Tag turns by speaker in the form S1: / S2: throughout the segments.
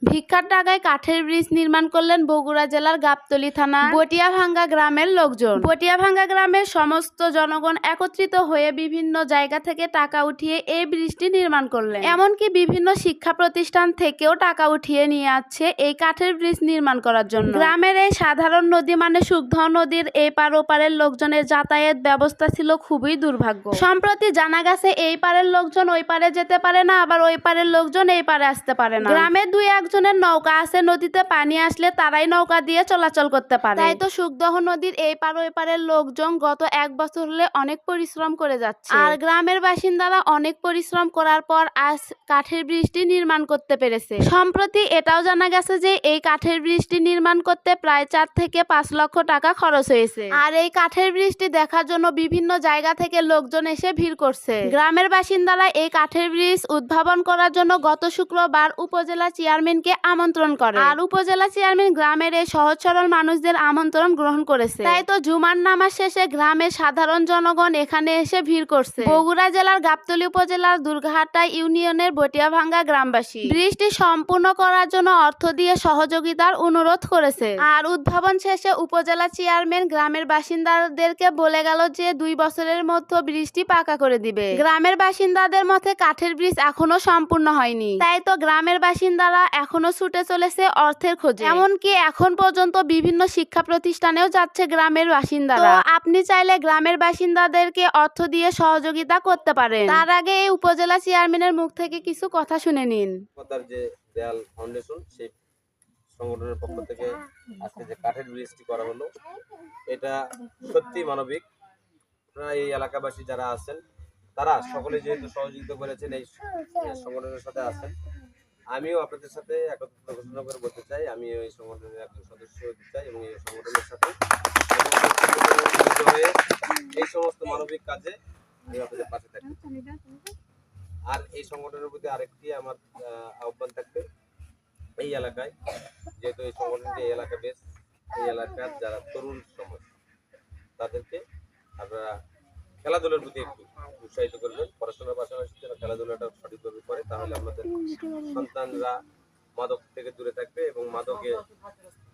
S1: ভিক্ষার টাকায় কাঠের ব্রিজ নির্মাণ করলেন বগুড়া জেলার গাবতলী থানা বটিয়াভাঙ্গা গ্রামের লোকজন। বটিয়াভাঙ্গা গ্রামের সমস্ত জনগণ একত্রিত হয়ে বিভিন্ন জায়গা থেকে টাকা উঠিয়ে এই ব্রিজটি নির্মাণ করলেন। এমনকি বিভিন্ন শিক্ষা প্রতিষ্ঠান থেকেও টাকা উঠিয়ে নিয়ে আসছে এই কাঠের ব্রিজ নির্মাণ করার জন্য। গ্রামের এই সাধারণ নদী মানে সুখদহ নদীর এই পার ওপারের লোকজনের যাতায়াত ব্যবস্থা ছিল খুবই দুর্ভাগ্য। সম্প্রতি জানা গেছে এই পারের লোকজন ওই পারে যেতে পারে না, আবার ওই পারের লোকজন এই পারে আসতে পারে না। গ্রামের দুই একজনের নৌকা আছে, নদীতে পানি আসলে তারাই নৌকা দিয়ে চলাচল করতে পারে। তাই তো সুখদহ নদীর এই পার ওই পারের লোকজন গত 1 বছর হলে অনেক পরিশ্রম করে যাচ্ছে, আর গ্রামের বাসিন্দারা অনেক পরিশ্রম করার পর আজ কাঠের ব্রিজটি নির্মাণ করতে পেরেছে। সম্প্রতি এটাও জানা গেছে যে এই কাঠের ব্রিজটি নির্মাণ করতে প্রায় 4 থেকে 5 লক্ষ টাকা খরচ হয়েছে। আর এই কাঠের ব্রিজটি দেখার জন্য বিভিন্ন জায়গা থেকে লোকজন এসে ভিড় করছে। গ্রামের বাসিন্দারা এই কাঠের ব্রিজ উদ্ভাবন করার জন্য গত শুক্রবার উপজেলা চেয়ারম্যানকে আমন্ত্রণ করে, আর উপজেলা চেয়ারম্যান গ্রামের এই সহজ সরল মানুষদের আমন্ত্রণ গ্রহণ করেছে। তাই তো জুমার নামাজ শেষে গ্রামের সাধারণ জনগণ এখানে এসে ভিড় করছে। বগুড়া জেলার গাবতলী উপজেলার দুর্গাহাটা ইউনিয়নের বটিয়াভাঙ্গা গ্রামবাসী ব্রিজটি সম্পূর্ণ করার জন্য অর্থ দিয়ে সহযোগিতার অনুরোধ করেছে। আর উদ্ভাবন শেষে উপজেলা চেয়ারম্যান গ্রামের বাসিন্দাদেরকে বলে গেল যে 2 বছরের মধ্যে ব্রিজটি পাকা করে দিবে। গ্রামের বাসিন্দাদের মতে কাঠের ব্রিজ এখনো সম্পূর্ণ হয়নি, তাই তো গ্রামের বাসিন্দারা এখনো ছুটে চলেছে অর্থের খোঁজে। এমনকি এখন পর্যন্ত বিভিন্ন শিক্ষা প্রতিষ্ঠানেও যাচ্ছে গ্রামের বাসিন্দারা। আপনি চাইলে গ্রামের বাসিন্দাদেরকে অর্থ দিয়ে সহযোগিতা করতে পারেন। তার আগে এই উপজেলা চেয়ারম্যানের মুখ থেকে কিছু কথা শুনে নিন।
S2: যে দেয়াল ফাউন্ডেশন সেই সংগঠনের পক্ষ থেকে আজকে যে কাঠের ব্রিজটি করা হলো, এটা সত্যি মানবিক। আপনারা এই এলাকাবাসী যারা আছেন তারা সকলে যেহেতু সহযোগিতা করেছেন, এই সংগঠনের সাথে আছেন, আমিও আপনাদের সাথে একত্রিত ঘোষণা করে বলতে চাই আমি এই সংগঠনের একজন সদস্য হতে চাই এবং এই সংগঠনের সাথে হয়ে এই সমস্ত মানবিক কাজে আমি আপনাদের পাশে থাকি। আর এই সংগঠনের প্রতি আরেকটি আমার আহ্বান থাকবে, এই এলাকায় যেহেতু এই সংগঠনটি এই এলাকা বেশ, এই এলাকার যারা তরুণ সমাজ তাদেরকে আপনারা খেলাধুলার প্রতি একটু উৎসাহিত করবেন। পড়াশোনার পাশাপাশি যারা খেলাধুলাটা সঠিকভাবে করে তাহলে আমাদের সন্তানরা মাদক থেকে দূরে থাকবে এবং মাদকে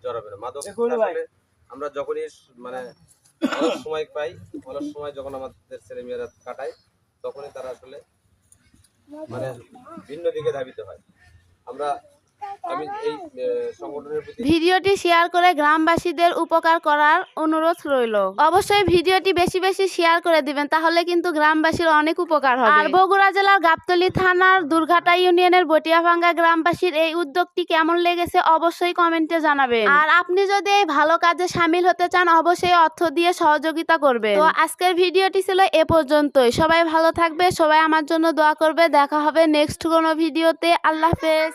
S2: জড়াবে না। মাদক আমরা যখনই মানে অলস সময় পাই, অলস সময় যখন আমাদের ছেলেমেয়েরা কাটায়, তখনই তারা আসলে মানে ভিন্ন দিকে ধাবিত হয়।
S1: ভিডিওটি শেয়ার করে গ্রামবাসীদের উপকার করার অনুরোধ রইল। অবশ্যই ভিডিওটি বেশি বেশি শেয়ার করে দিবেন, তাহলে কিন্তু গ্রামবাসীর অনেক উপকার হবে। আর বগুড়া জেলার গাবতলী থানার দুর্গাহাটা ইউনিয়নের বটিয়াভাঙ্গা গ্রামবাসীর এই উদ্যোগটি কেমন লেগেছে অবশ্যই কমেন্টে জানাবেন। আর আপনি যদি এই ভালো কাজে শামিল হতে চান অবশ্যই অর্থ দিয়ে সহযোগিতা করবেন। তো আজকের ভিডিওটি ছিল এ পর্যন্তই। সবাই ভালো থাকবে, সবাই আমার জন্য দোয়া করবে। দেখা হবে নেক্সট কোনো ভিডিওতে। আল্লাহ হাফেজ।